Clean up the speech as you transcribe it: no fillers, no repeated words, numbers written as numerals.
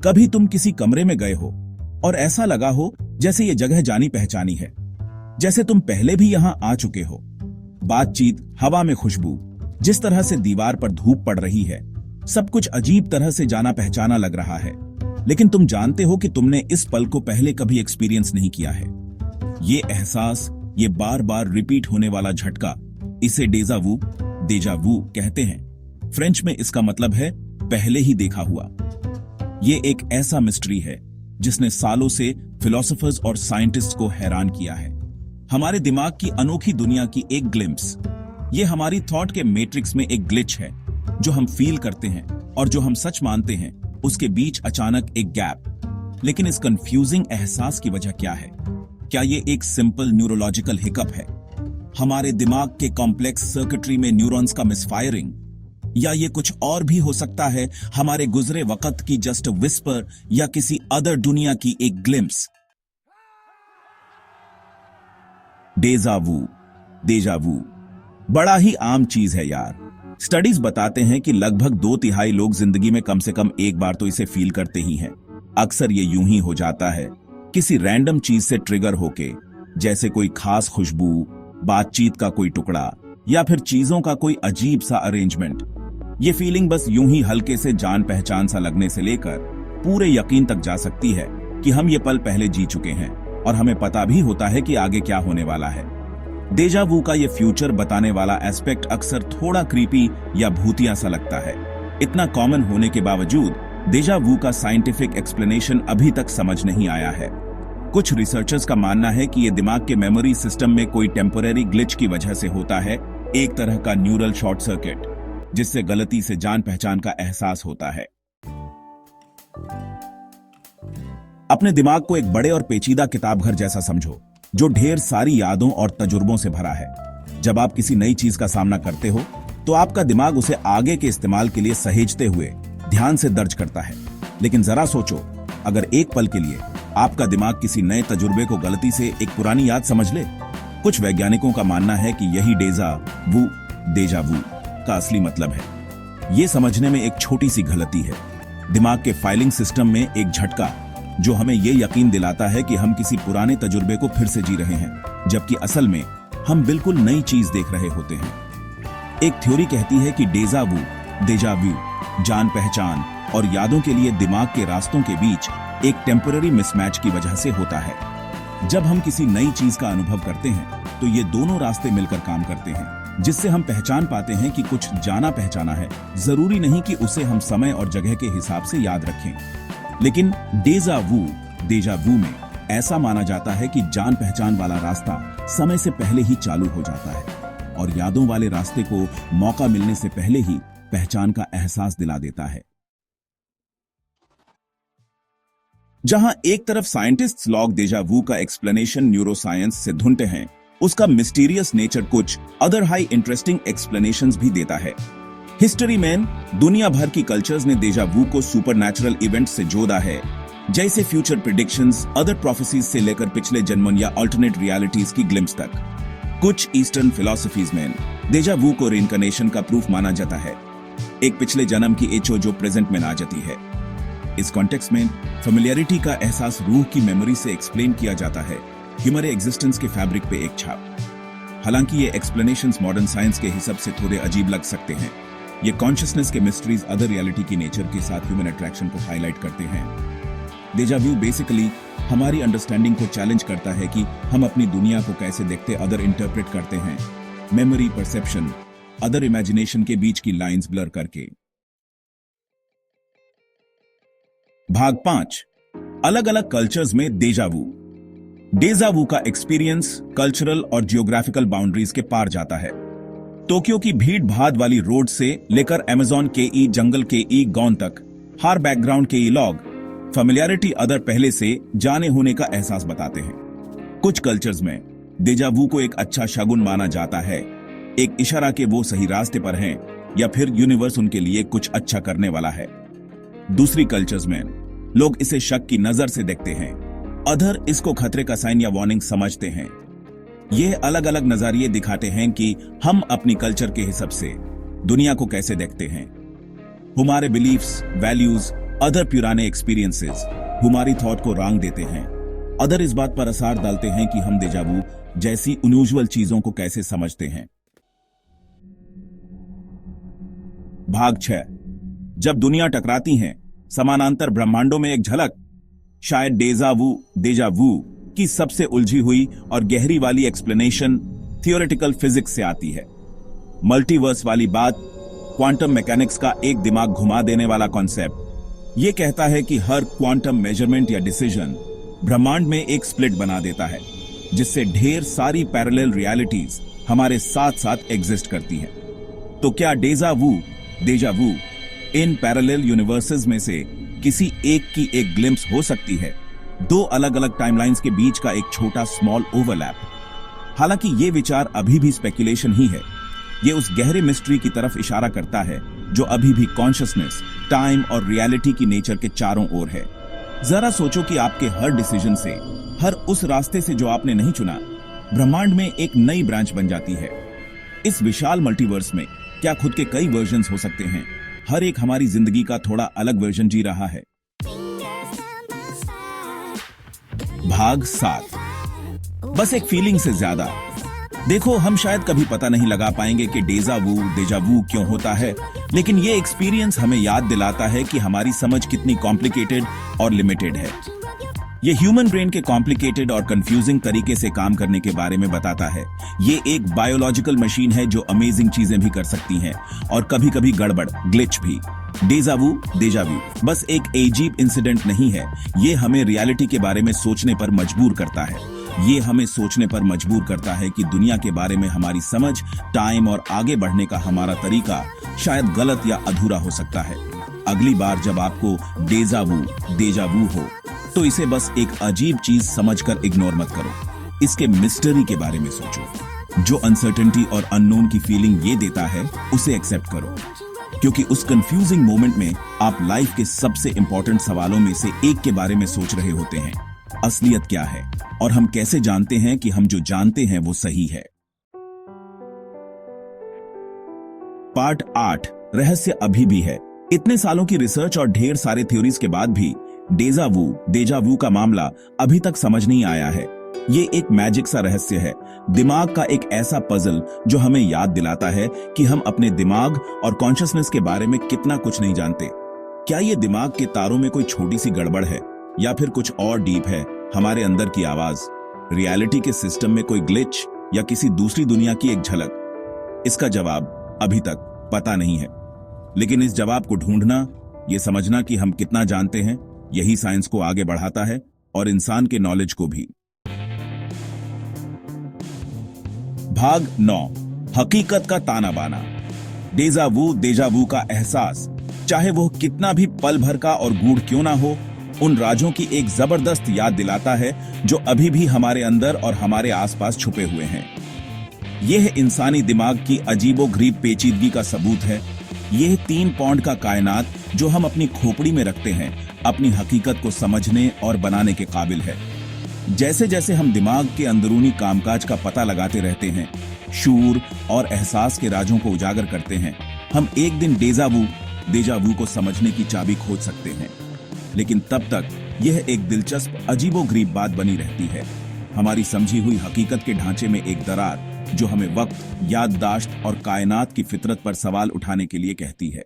कभी तुम किसी कमरे में गए हो और ऐसा लगा हो जैसे ये जगह जानी पहचानी है, जैसे तुम पहले भी यहां आ चुके हो। बातचीत, हवा में खुशबू, जिस तरह से दीवार पर धूप पड़ रही है, सब कुछ अजीब तरह से जाना पहचाना लग रहा है। लेकिन तुम जानते हो कि तुमने इस पल को पहले कभी एक्सपीरियंस नहीं किया है। ये एहसास, ये बार बार रिपीट होने वाला झटका, इसे डेजा वू कहते हैं। फ्रेंच में इसका मतलब है पहले ही देखा हुआ। ये एक ऐसा मिस्ट्री है जिसने सालों से फिलोसोफर्स और साइंटिस्ट्स को हैरान किया है। हमारे दिमाग की अनोखी दुनिया की एक ग्लिम्स। ये हमारी थॉट के मैट्रिक्स में एक ग्लिच है। जो हम फील करते हैं और जो हम सच मानते हैं, उसके बीच अचानक एक गैप। लेकिन इस कंफ्यूजिंग एहसास की वजह क्या है? क्या ये एक सिंपल न्यूरोलॉजिकल हिकअप है, हमारे दिमाग के कॉम्प्लेक्स सर्किटरी में न्यूरॉन्स का मिसफायरिंग, या ये कुछ और भी हो सकता है, हमारे गुजरे वक्त की जस्ट विस्पर, या किसी अदर दुनिया की एक ग्लिम्स? डेजा वू बड़ा ही आम चीज है यार। स्टडीज बताते हैं कि लगभग 2/3 लोग जिंदगी में कम से कम एक बार तो इसे फील करते ही हैं। अक्सर ये यूं ही हो जाता है, किसी रैंडम चीज से ट्रिगर होके, जैसे कोई खास खुशबू, बातचीत का कोई टुकड़ा, या फिर चीजों का कोई अजीब सा अरेंजमेंट। ये फीलिंग बस यूं ही हल्के से जान पहचान सा लगने से लेकर पूरे यकीन तक जा सकती है कि हम ये पल पहले जी चुके हैं और हमें पता भी होता है कि आगे क्या होने वाला है। डेजा वू का ये फ्यूचर बताने वाला एस्पेक्ट अक्सर थोड़ा क्रीपी या भूतिया सा लगता है। इतना कॉमन होने के बावजूद डेजा वू का साइंटिफिक एक्सप्लेनेशन अभी तक समझ नहीं आया है। कुछ रिसर्चर्स का मानना है कि ये दिमाग के मेमोरी सिस्टम में कोई टेम्पररी ग्लिच की वजह से होता है, एक तरह का न्यूरल शॉर्ट सर्किट, जिससे गलती से जान पहचान का एहसास होता है। अपने दिमाग को एक बड़े और पेचीदा किताब घर जैसा समझो, जो ढेर सारी यादों और तजुर्बों से भरा है। जब आप किसी नई चीज का सामना करते हो, तो आपका दिमाग उसे आगे के इस्तेमाल के लिए सहेजते हुए ध्यान से दर्ज करता है। लेकिन जरा सोचो, अगर एक पल के लिए आपका दिमाग किसी नए तजुर्बे को गलती से एक पुरानी याद समझ ले। कुछ वैज्ञानिकों का मानना है कि यही डेजा वू का असली मतलब है। ये समझने में एक छोटी सी गलती है, दिमाग के फाइलिंग सिस्टम में एक झटका, जो हमें ये यकीन दिलाता है कि हम किसी पुराने तजुर्बे को फिर से जी रहे हैं, जबकि असल में हम बिल्कुल नई चीज देख रहे होते हैं। एक थ्योरी कहती है कि डेजा वू जान पहचान और यादों के लिए दिमाग के रास्तों के बीच एक टेम्पररी मिसमैच की वजह से होता है। जब हम किसी नई चीज का अनुभव करते हैं, तो ये दोनों रास्ते मिलकर काम करते हैं, जिससे हम पहचान पाते हैं कि कुछ जाना पहचाना है। जरूरी नहीं कि उसे हम समय और जगह के हिसाब से याद रखें। लेकिन डेजा वू में ऐसा माना जाता है कि जान पहचान वाला रास्ता समय से पहले ही चालू हो जाता है और यादों वाले रास्ते को मौका मिलने से पहले ही पहचान का एहसास दिला देता है। जहां एक तरफ साइंटिस्ट्स लॉग डेजा वू का एक्सप्लेनेशन न्यूरोसाइंस से ढूंढते हैं, उसका मिस्टीरियस नेचर कुछ अदर हाई इंटरेस्टिंग एक्सप्लेनेशंस भी देता है। हिस्ट्री में दुनिया भर की कल्चर्स ने डेजा वू को सुपरनैचुरल इवेंट्स से जोड़ा है, जैसे फ्यूचर प्रेडिक्शंस, अदर प्रोफेसीज से लेकर पिछले जन्मों या अल्टरनेट रियलिटीज की ग्लिम्स तक। कुछ ईस्टर्न फिलॉसफीज में डेजा वू को रिइंकार्नेशन का प्रूफ माना जाता है, एक पिछले जन्म की एचो जो प्रेजेंट में आ जाती है। इस कॉन्टेक्स्ट में फेमिलियरिटी का एहसास रूह की मेमोरी से एक्सप्लेन किया जाता है, हमारे एग्जिस्टेंस के फैब्रिक पे एक छाप। हालांकि ये एक्सप्लेनेशंस मॉडर्न साइंस के हिसाब से थोड़े अजीब लग सकते हैं। ये कॉन्शियसनेस के मिस्ट्रीज अदर रियलिटी की नेचर के साथ ह्यूमन अट्रैक्शन को हाईलाइट करते हैं। डेजा वू बेसिकली हमारी अंडरस्टैंडिंग को चैलेंज करता है कि हम अपनी दुनिया को कैसे देखते, अदर इंटरप्रेट करते हैं, मेमोरी, परसेप्शन, अदर इमेजिनेशन के बीच की लाइंस ब्लर करके। भाग 5, अलग अलग कल्चर्स में डेजा वू का एक्सपीरियंस कल्चरल और जियोग्राफिकल बाउंड्रीज के पार जाता है। टोक्यो की भीड़ भाड़ वाली रोड से लेकर अमेज़न के जंगल के गांव तक, हर बैकग्राउंड के लॉग फेमिलियरिटी अदर पहले से जाने होने का एहसास बताते हैं। कुछ कल्चर्स में डेजा वू को एक अच्छा शगुन माना जाता है, एक इशारा के वो सही रास्ते पर हैं या फिर यूनिवर्स उनके लिए कुछ अच्छा करने वाला है। दूसरी कल्चर्स में लोग इसे शक की नजर से देखते हैं, अदर इसको खतरे का साइन या वार्निंग समझते हैं। ये अलग अलग नजरिए दिखाते हैं कि हम अपनी कल्चर के हिसाब से दुनिया को कैसे देखते हैं। हमारे बिलीफ्स, वैल्यूज अदर पुराने एक्सपीरियंसेस हमारी थॉट को रंग देते हैं। अदर इस बात पर असर डालते हैं कि हम डेजावू जैसी अनयूजुअल चीजों को कैसे समझते हैं। भाग 6। जब दुनिया टकराती है समानांतर ब्रह्मांडों में एक झलक। शायद डेजावू की सबसे उलझी हुई और गहरी वाली एक्सप्लेनेशन थियोरेटिकल फिजिक्स से आती है। मल्टीवर्स वाली बात, क्वांटम मैकेनिक्स का एक दिमाग घुमा देने वाला कॉन्सेप्ट, यह कहता है कि हर क्वांटम मेजरमेंट या डिसीजन ब्रह्मांड में एक स्प्लिट बना देता है, जिससे ढेर सारी पैरेलल रियलिटीज हमारे साथ साथ एग्जिस्ट करती हैं। तो क्या डेजावू इन पैरेलल यूनिवर्सेस में से किसी एक की एक ग्लिम्स हो सकती है? दो अलग अलग टाइमलाइंस के बीच का एक छोटा स्मॉल ओवरलैप। हालांकि यह विचार अभी भी स्पेकुलेशन ही है। यह उस गहरे मिस्ट्री की तरफ इशारा करता है जो अभी भी कॉन्शियसनेस, टाइम और रियलिटी की नेचर के चारों ओर है। जरा सोचो कि आपके हर डिसीजन से, हर उस रास्ते से जो आपने नहीं चुना, ब्रह्मांड में एक नई ब्रांच बन जाती है। इस विशाल मल्टीवर्स में क्या खुद के कई वर्जन्स हो सकते हैं? हर एक हमारी जिंदगी का थोड़ा अलग वर्जन जी रहा है। भाग 7। बस एक फीलिंग से ज्यादा। देखो, हम शायद कभी पता नहीं लगा पाएंगे कि डेजावू क्यों होता है, लेकिन ये एक्सपीरियंस हमें याद दिलाता है कि हमारी समझ कितनी कॉम्प्लिकेटेड और लिमिटेड है। ये ह्यूमन ब्रेन के कॉम्प्लिकेटेड और कंफ्यूजिंग तरीके से काम करने के बारे में बताता है। ये एक बायोलॉजिकल मशीन है जो अमेजिंग चीजें भी कर सकती है और कभी कभी गड़बड़, ग्लिच भी। डेजावू बस एक अजीब इंसिडेंट नहीं है, ये हमें रियलिटी के बारे में सोचने पर मजबूर करता है। ये हमें सोचने पर मजबूर करता है कि दुनिया के बारे में हमारी समझ, टाइम और आगे बढ़ने का हमारा तरीका शायद गलत या अधूरा हो सकता है। अगली बार जब आपको डेजावू हो तो इसे बस एक अजीब चीज समझकर इग्नोर मत करो। इसके मिस्टरी के बारे में सोचो। जो अनसर्टेनिटी और अननोन की फीलिंग ये देता है, उसे एक्सेप्ट करो, क्योंकि उस कंफ्यूजिंग मोमेंट में आप लाइफ के सबसे इंपॉर्टेंट सवालों में से एक के बारे में सोच रहे होते हैं। असलियत क्या है और हम कैसे जानते हैं कि हम जो जानते हैं वो सही है? पार्ट 8। रहस्य अभी भी है। इतने सालों की रिसर्च और ढेर सारे थ्योरीज के बाद भी डेजावू का मामला अभी तक समझ नहीं आया है। ये एक मैजिक सा रहस्य है, दिमाग का एक ऐसा पजल जो हमें याद दिलाता है कि हम अपने दिमाग और कॉन्शियसनेस के बारे में कितना कुछ नहीं जानते। क्या ये दिमाग के तारों में कोई छोटी सी गड़बड़ है या फिर कुछ और डीप है? हमारे अंदर की आवाज, रियलिटी के सिस्टम में कोई ग्लिच या किसी दूसरी दुनिया की एक झलक? इसका जवाब अभी तक पता नहीं है, लेकिन इस जवाब को ढूंढना, ये समझना कि हम कितना जानते हैं, यही साइंस को आगे बढ़ाता है और इंसान के नॉलेज को भी। भाग 9। हकीकत का ताना बाना। डेजावू का एहसास, चाहे वो कितना भी पल भर का और गूढ़ क्यों ना हो, उन राजों की एक जबरदस्त याद दिलाता है जो अभी भी हमारे अंदर और हमारे आसपास छुपे हुए हैं। यह इंसानी दिमाग की अजीबोगरीब पेचीदगी का सबूत है। यह 3 पौंड का कायनात जो हम अपनी खोपड़ी में रखते हैं, अपनी हकीकत को समझने और बनाने के काबिल है। जैसे जैसे हम दिमाग के अंदरूनी कामकाज का पता लगाते रहते हैं, शूर और एहसास के राजों को उजागर करते हैं, हम एक दिन डेजावू को समझने की चाबी खोज सकते हैं। लेकिन तब तक यह एक दिलचस्प अजीबोगरीब बात बनी रहती है, हमारी समझी हुई हकीकत के ढांचे में एक दरार जो हमें वक्त, याददाश्त और कायनात की फितरत पर सवाल उठाने के लिए कहती है।